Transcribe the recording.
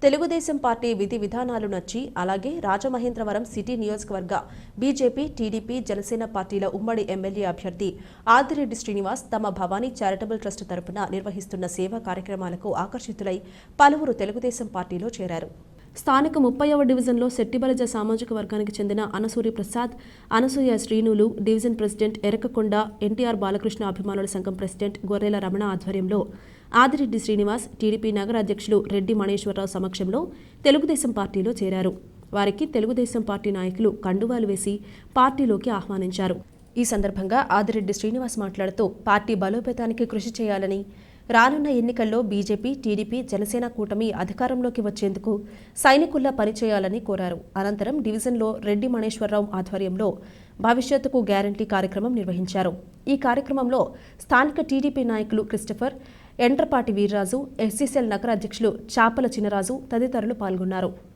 Telugu Desam party విధి విధానాలు నచ్చి అలాగే రాజమహేంద్రవరం సిటీ నియోజకవర్గ బీజేపీ, టీడీపీ, జనసేన పార్టీల ఉమ్మడి ఎమ్మెల్యే అభ్యర్థి ఆదిరెడ్డి శ్రీనివాస్ తమ భవానీ చారిటబుల్ ట్రస్ట్ తరపున నిర్వహిస్తున్న సేవా కార్యక్రమాలకు ఆకర్షితులై పలువురు తెలుగుదేశం పార్టీలో చేరారు. స్థానిక 30వ డివిజన్లో శెట్టిబలజ సామాజిక వర్గానికి చెందిన అనసూరి ప్రసాద్, అనసూయ శ్రీనులు, డివిజన్ ప్రెసిడెంట్ ఎరకకొండ, ఎన్టీఆర్ బాలకృష్ణ అభిమానుల సంఘం ప్రెసిడెంట్ గొర్రెల రమణ ఆధ్వర్యంలో ఆదిరెడ్డి శ్రీనివాస్, టీడీపీ నగర అధ్యక్షులు రెడ్డి మణేశ్వరరావు సమక్షంలో తెలుగుదేశం పార్టీలో చేరారు. వారికి తెలుగుదేశం పార్టీ నాయకులు కండువాలు వేసి పార్టీలోకి ఆహ్వానించారు. ఈ సందర్భంగా ఆదిరెడ్డి శ్రీనివాస్ మాట్లాడుతూ పార్టీ బలోపేతానికి కృషి చేయాలని, రానున్న ఎన్నికల్లో బీజేపీ, టీడీపీ, జనసేన కూటమి అధికారంలోకి వచ్చేందుకు సైనికుల్లా పనిచేయాలని కోరారు. అనంతరం డివిజన్లో రెడ్డి మణేశ్వరరావు ఆధ్వర్యంలో భవిష్యత్తుకు గ్యారంటీ కార్యక్రమం నిర్వహించారు. ఈ కార్యక్రమంలో స్థానిక టీడీపీ నాయకులు క్రిస్టఫర్, ఎండ్రపాటి వీర్రాజు, ఎస్సీసీఎల్ నగర అధ్యక్షులు చాపల చినరాజు తదితరులు పాల్గొన్నారు.